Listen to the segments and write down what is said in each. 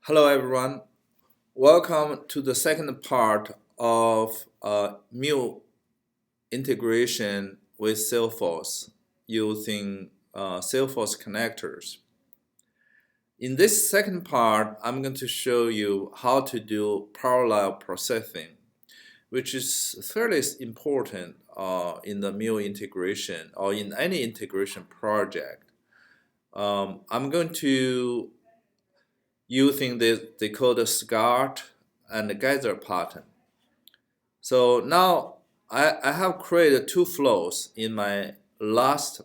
Hello everyone, welcome to the second part of Mule integration with Salesforce using Salesforce connectors. In this second part, I'm going to show you how to do parallel processing, which is fairly important in the Mule integration or in any integration project. I'm going to using this, they call the SCART and gather pattern. So now I have created two flows in my last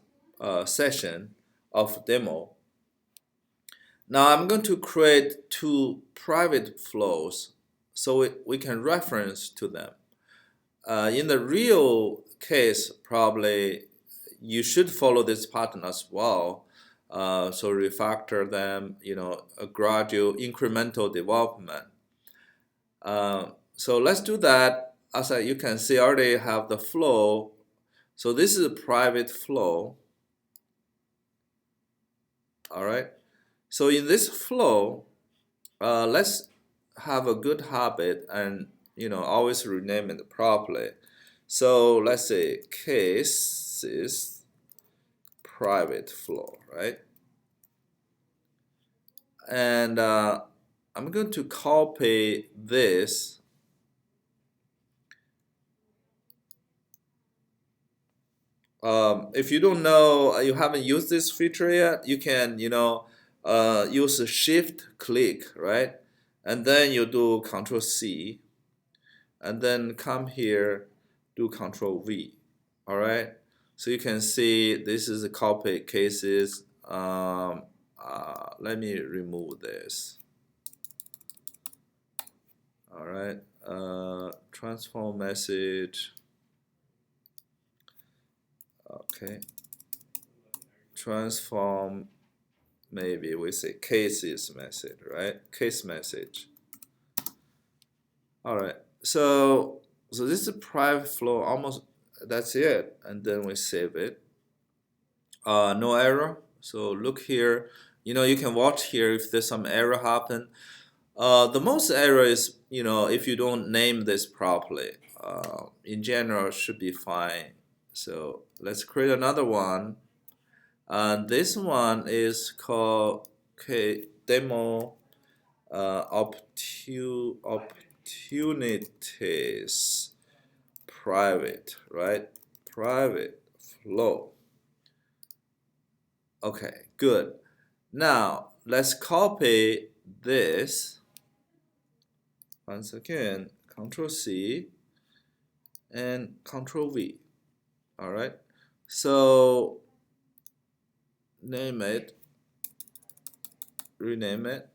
session of demo. Now I'm going to create two private flows so we can reference to them. In the real case, probably you should follow this pattern as well. So refactor them, a gradual incremental development. So let's do that. As you can see, I already have the flow. So this is a private flow. All right. So in this flow, let's have a good habit and always rename it properly. So let's say cases private flow, right? And I'm going to copy this. If you don't know, you haven't used this feature yet, you can use a shift click, right? And then you do Control C, and then come here, do Control V. All right. So you can see this is a copy cases. Let me remove this. All right. Transform message. Okay. Transform. Maybe we say cases message, right? Case message. All right. So this is a private flow. Almost that's it. And then we save it. No error. So look here. You can watch here if there's some error happen. The most error is if you don't name this properly. In general, should be fine. So let's create another one. And this one is called demo opportunities private, right? Private flow. Okay, good. Now let's copy this. Once again, Control C and Control V. All right. So name it, rename it,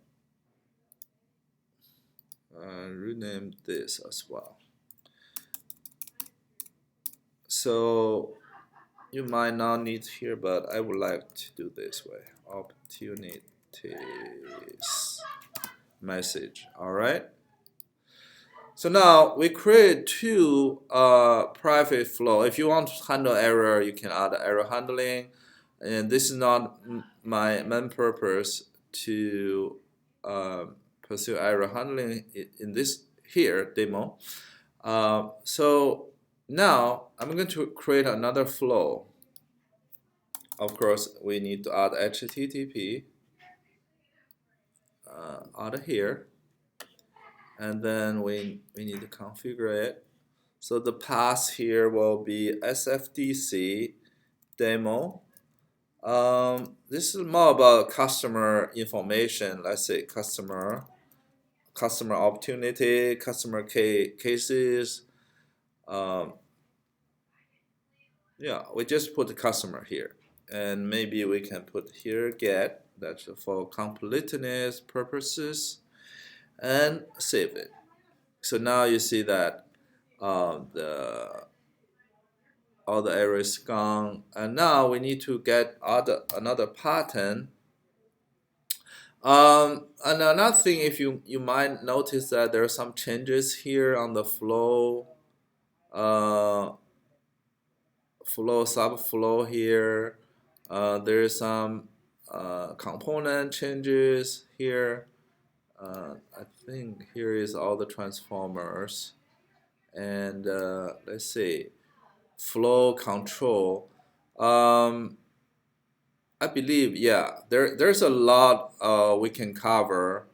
rename this as well. So you might not need here, but I would like to do this way. Opportunities message. All right. So now we create two private flow. If you want to handle error, you can add error handling. And this is not my main purpose to pursue error handling in this here demo. So now I'm going to create another flow. Of course, we need to add HTTP. Add here. And then we need to configure it. So the path here will be SFDC demo. This is more about customer information. Let's say customer opportunity, customer cases. Yeah, we just put the customer here, and maybe we can put here get. That's for completeness purposes. And save it. So now you see that all the errors gone, and now we need to get another pattern. And another thing, if you might notice that there are some changes here on the flow, subflow here. There is some component changes here. I think here is all the transformers, and let's see, flow control. I believe, yeah, there's a lot we can cover.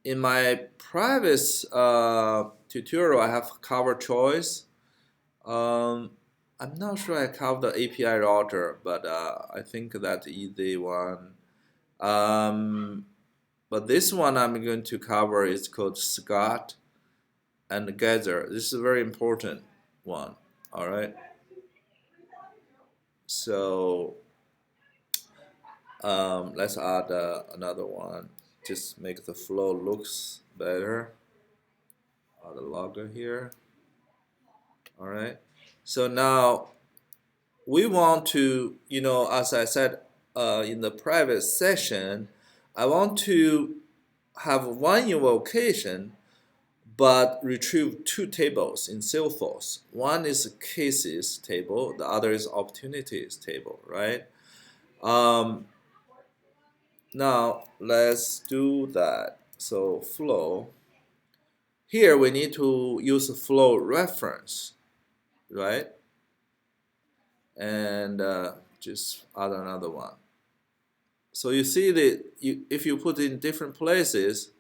In my previous tutorial, I have cover choice. Um, I'm not sure I covered the API router, but I think that's easy one. But this one I'm going to cover is called Scott and Gather. This is a very important one. All right. So let's add another one. Just make the flow looks better. Add a logger here. All right. So now we want to, as I said in the private session, I want to have one invocation but retrieve two tables in Salesforce. One is cases table, the other is opportunities table, right? Now let's do that. So flow. Here we need to use a flow reference, right? And just add another one. So you see that if you put in different places,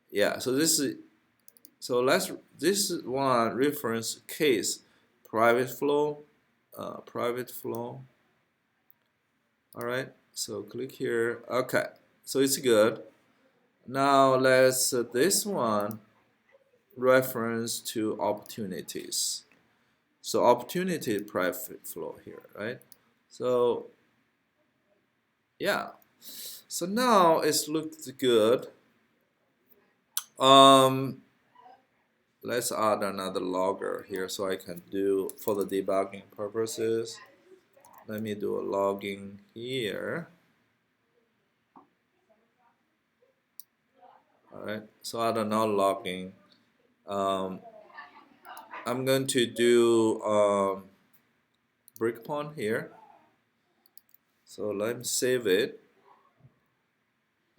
yeah. So this one reference case private flow, private flow. All right. So click here. Okay. So it's good. Now let's this one reference to opportunities. So opportunity private flow here, right? So yeah. So now it's looked good. Let's add another logger here so I can do for the debugging purposes. Let me do a logging here. All right. So add another logging. I'm going to do breakpoint here. So let me save it.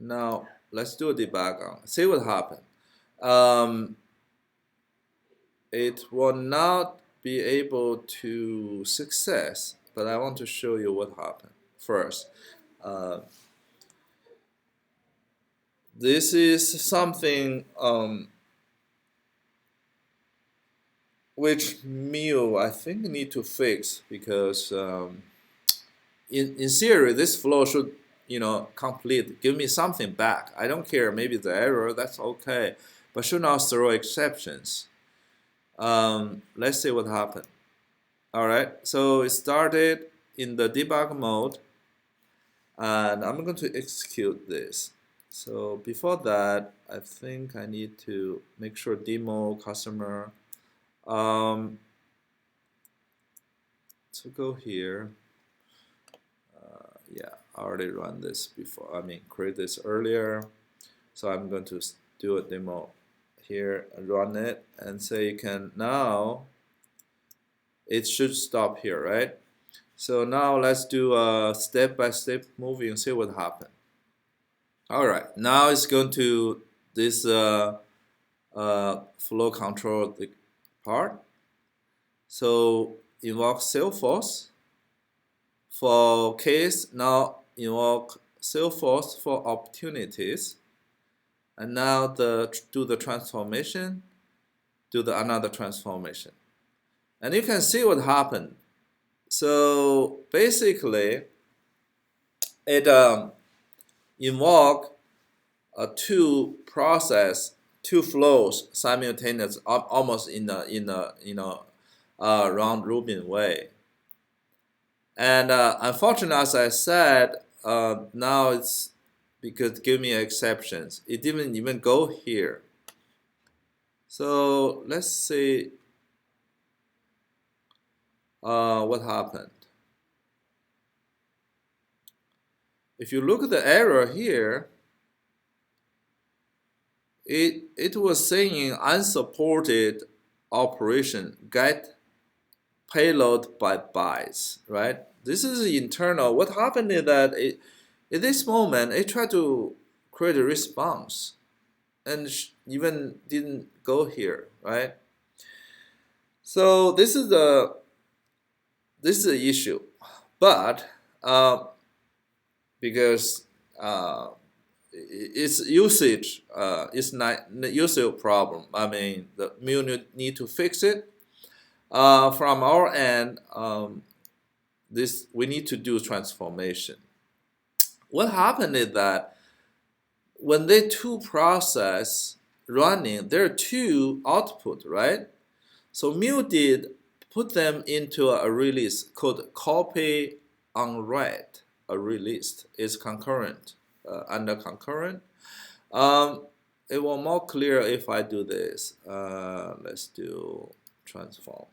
Now let's do a debug on. See what happened. It will not be able to success, but I want to show you what happened first. This is something which Mule I think need to fix because in theory this flow should complete, give me something back. I don't care, maybe the error, that's okay, but should not throw exceptions. Let's see what happened. All right, so it started in the debug mode, and I'm going to execute this. So before that, I think I need to make sure demo customer. So go here. Yeah, I already run this before. I mean, create this earlier. So I'm going to do a demo here and run it and say you can now. It should stop here, right? So now let's do a step-by-step movie and see what happened. All right, now it's going to this flow control part. So invoke Salesforce for case. Now invoke Salesforce for opportunities, and now do the transformation, do the another transformation, and you can see what happened. So basically, it invoke two flows simultaneously, almost in a round robin way. And unfortunately, as I said, now it's because give me exceptions. It didn't even go here. So let's see what happened. If you look at the error here, it was saying unsupported operation get payload by bytes, right? This is internal. What happened is that at this moment it tried to create a response, and even didn't go here, right? So this is the issue, but because its usage is not the user problem. I mean, the Mule need to fix it. From our end, this we need to do transformation. What happened is that when they two process running, there are two output, right? So Mule did put them into a release called copy on write. A release is concurrent, under concurrent. It will more clear if I do this. Let's do transform.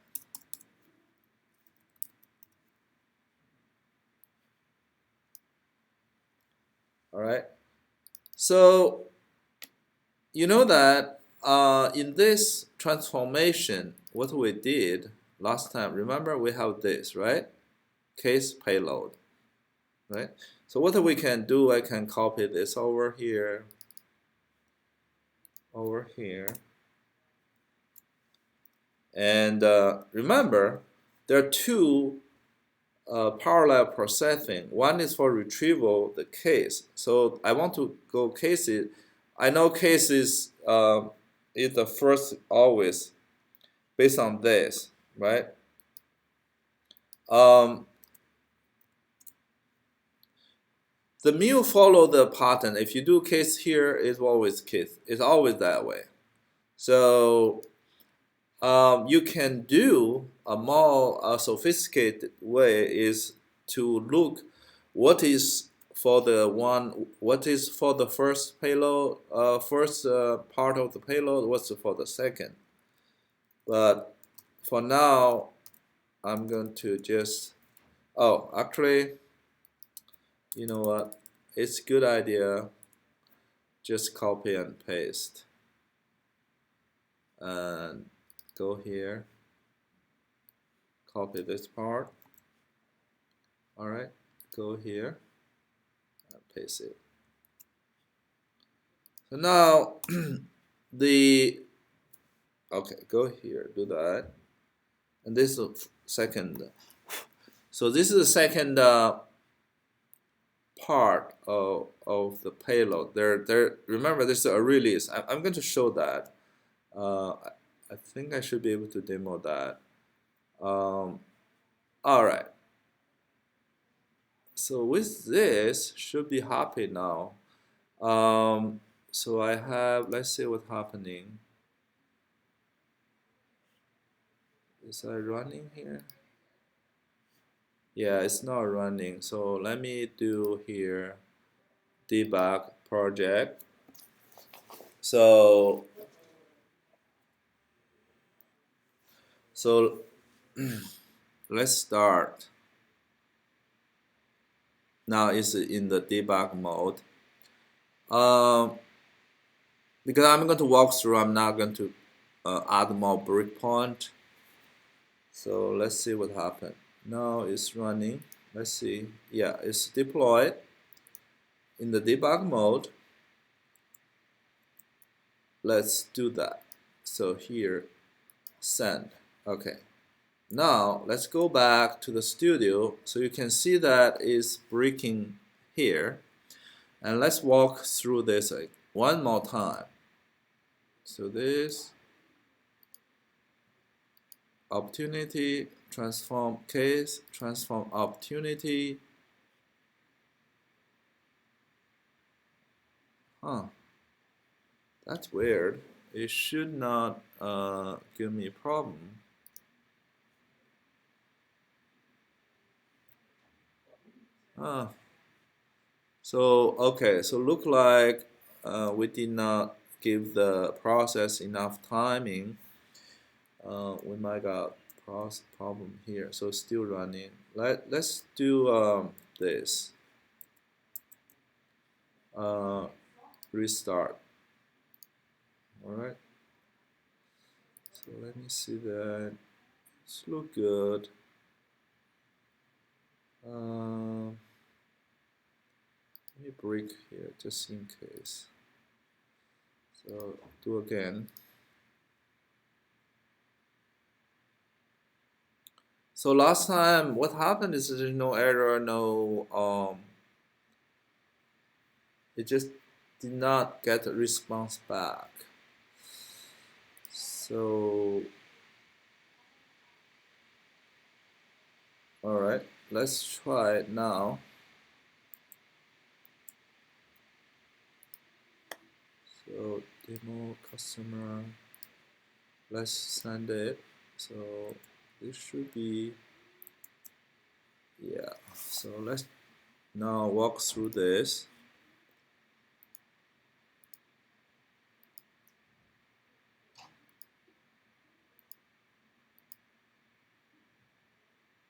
All right. So you know that in this transformation, what we did last time, remember we have this, right? Case payload, right? So what we can do, I can copy this over here, and remember there are two parallel processing. One is for retrieval, the case. So I want to go cases. I know cases is the first always based on this, right? The Mule follow the pattern. If you do case here, it's always case. It's always that way. So you can do a more sophisticated way is to look what is for the first payload, part of the payload, what's for the second. But for now, I'm going to just, actually, you know what? It's a good idea. Just copy and paste. And go here. Copy this part. All right. Go here. And paste it. So now, go here. Do that. And this is the second. So this is the second part of the payload. Remember, this is a release. I'm going to show that. I think I should be able to demo that. All right. So with this, should be happy now. So I have, let's see what's happening. Is I running here? Yeah, it's not running. So let me do here debug project. So let's start. Now it's in the debug mode. Because I'm going to walk through, I'm not going to add more breakpoint. So let's see what happened. Now it's running. Let's see. Yeah, it's deployed in the debug mode. Let's do that. So here, send. Okay. Now let's go back to the studio. So you can see that it's breaking here. And let's walk through this one more time. So this opportunity, transform case, transform opportunity. That's weird. It should not give me a problem. So okay, so look like we did not give the process enough timing. We might got problem here. So still running. Let's do this. Restart. All right. So let me see that. It's look good. Let me break here just in case. So do again. So last time, what happened is there's no error, it just did not get a response back. So, all right, let's try it now. So demo customer, let's send it. So this should be, yeah. So let's now walk through this.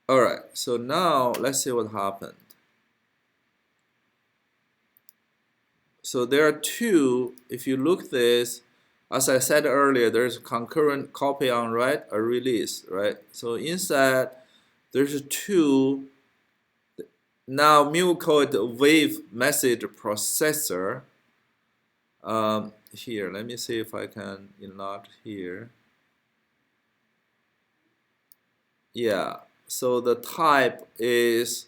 All right, so now let's see what happened. So there are two, if you look this, as I said earlier, there's a concurrent copy on write, a release, right? So inside, there's two, now Mule called wave message processor. Here, let me see if I can enlarge here. Yeah, so the type is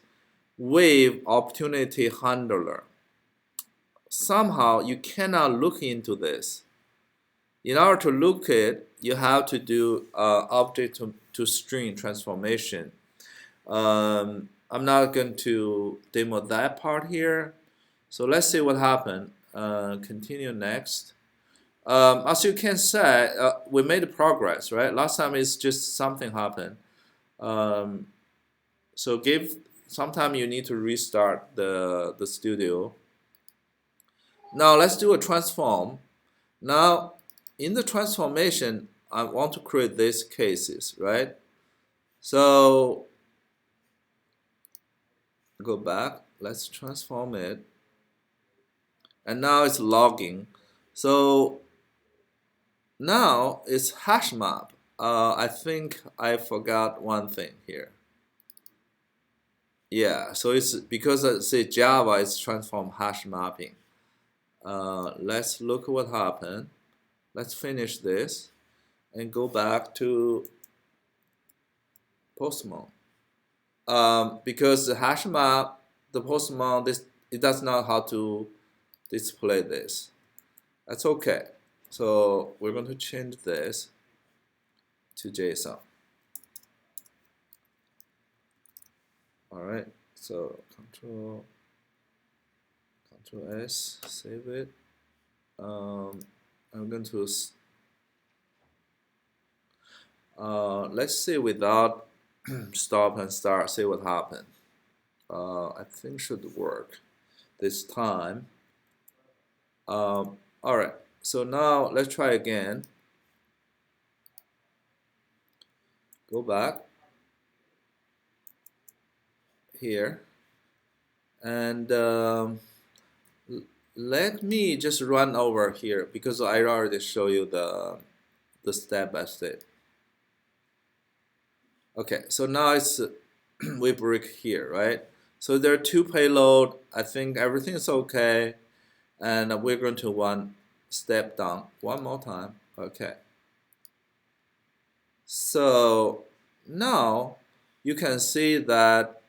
wave opportunity handler. Somehow you cannot look into this. In order to look it, you have to do object to string transformation. I'm not going to demo that part here. So let's see what happened. Continue next. As you can see, we made progress, right? Last time it's just something happened. So sometime you need to restart the studio. Now let's do a transform. Now in the transformation, I want to create these cases, right? So go back, let's transform it. And now it's logging. So now it's hash map. I think I forgot one thing here. Yeah, so it's because say Java is transform hash mapping. Let's look what happened. Let's finish this and go back to Postman. Because the hash map, the Postman, it does not know how to display this. That's okay. So we're going to change this to JSON. All right. So Control S, save it. I'm going to let's see without stop and start. See what happened. I think should work this time. All right. So now let's try again. Go back here, and let me just run over here because I already show you the step by step. Okay, so now it's we break here, right? So there are two payload. I think everything is okay, and we're going to one step down one more time. Okay. So now you can see that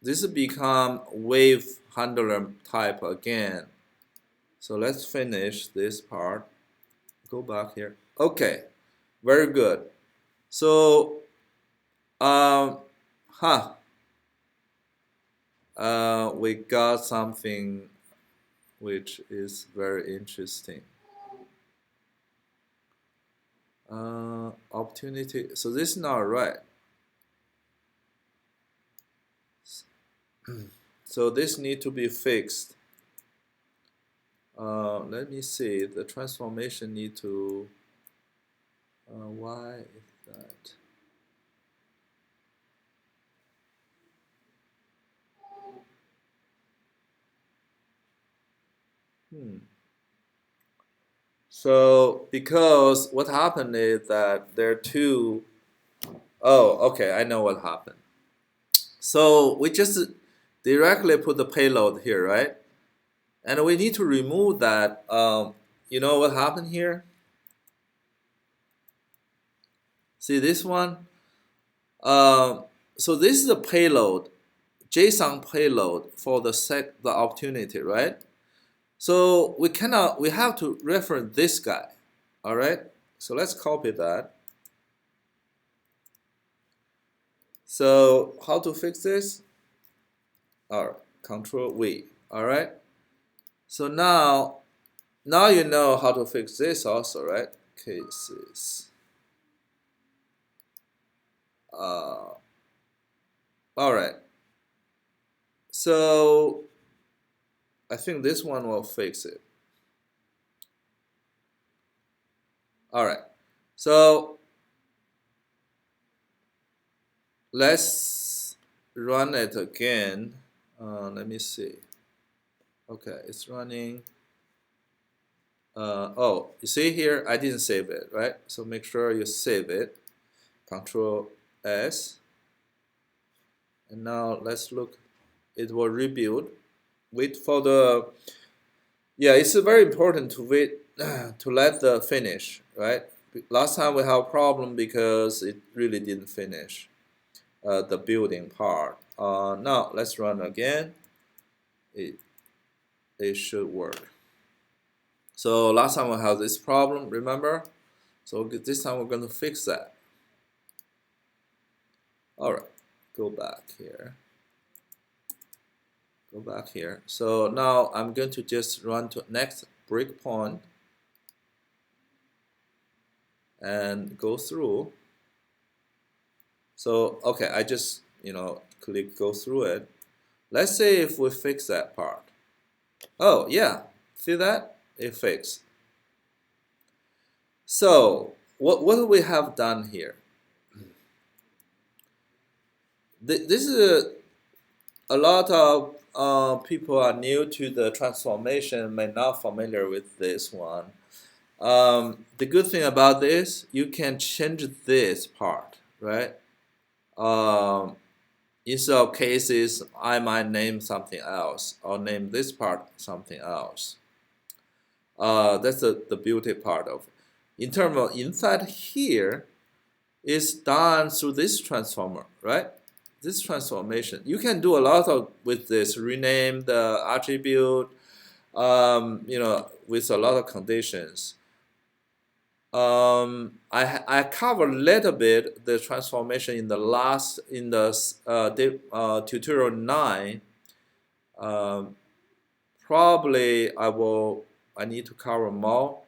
this become wave handler type again. So let's finish this part. Go back here. Okay, very good. So we got something which is very interesting. Opportunity. So this is not right. So this need to be fixed. Let me see. The transformation need to. Why is that? So because what happened is that there are two. Oh, okay. I know what happened. So we just directly put the payload here, right? and we need to remove that. You know what happened here? See this one? So this is the payload, JSON payload for the opportunity, right? So we have to reference this guy, all right? So let's copy that. So how to fix this? All right, Control V, all right? So now you know how to fix this also, right? Cases. All right. So I think this one will fix it. All right. So let's run it again. Let me see. Okay, it's running. Oh, you see here, I didn't save it, right? So make sure you save it. Control S. And now let's look. It will rebuild. Wait for the. Yeah, it's very important to wait to let the finish, right? Last time we have a problem because it really didn't finish the building part. Now let's run again. It should work. So last time we had this problem, remember? So this time we're going to fix that. All right, go back here. Go back here. So now I'm going to just run to next breakpoint and go through. So okay, I just click go through it. Let's say if we fix that part. Oh yeah, see that? It fixed. So what do we have done here? This is a lot of people are new to the transformation, may not familiar with this one. The good thing about this, you can change this part, right? In some cases, I might name something else or name this part something else. That's the beauty part of it. In terms of inside here, is done through this transformer, right? This transformation. You can do a lot of with this, rename the attribute, with a lot of conditions. I covered a little bit the transformation in the tutorial 9. Probably I need to cover more,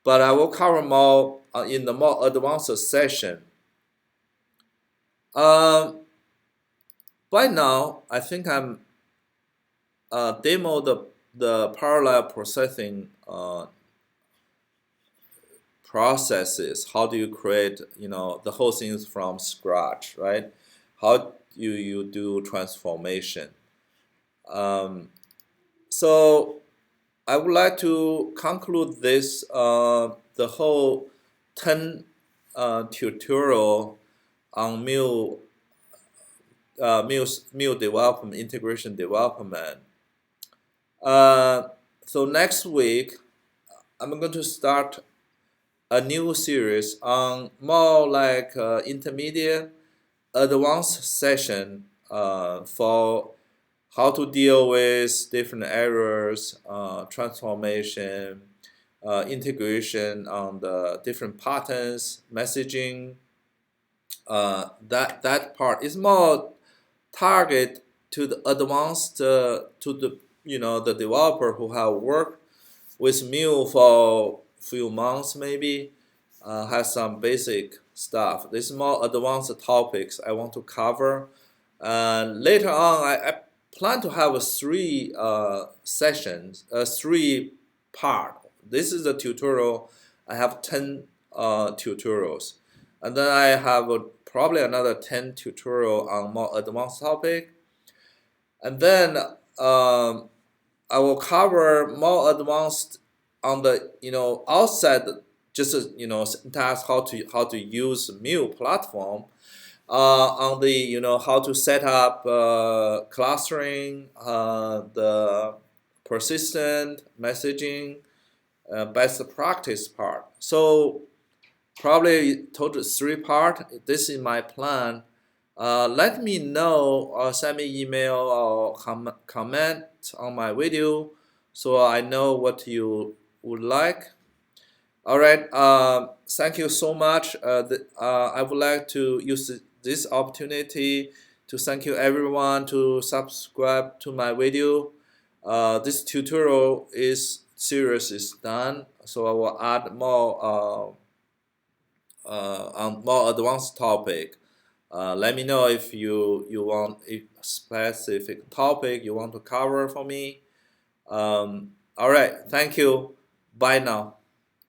but I will cover more in the more advanced session. By now, I think I'm demo the parallel processing processes. How do you create the whole thing from scratch, right? How you do transformation. So I would like to conclude this the whole 10 tutorial on Mule development, integration development. So next week I'm going to start a new series on more like intermediate, advanced session for how to deal with different errors, transformation, integration on the different patterns, messaging. That part is more target to the advanced to the the developer who have worked with Mule for few months maybe, has some basic stuff. This is more advanced topics I want to cover. Later on, I plan to have 3 sessions, 3 part. This is the tutorial. I have 10 tutorials, and then I have probably another 10 tutorial on more advanced topic, and then I will cover more advanced on the outside, just syntax, how to use Mule platform, on the how to set up clustering, the persistent messaging, best practice part. So probably total 3 part. This is my plan. Let me know or send me email or comment on my video so I know what you would like. All right. Thank you so much. I would like to use this opportunity to thank you everyone to subscribe to my video. This tutorial series is done, so I will add more on more advanced topic. Let me know if you want a specific topic you want to cover for me. All right. Thank you. Bye now.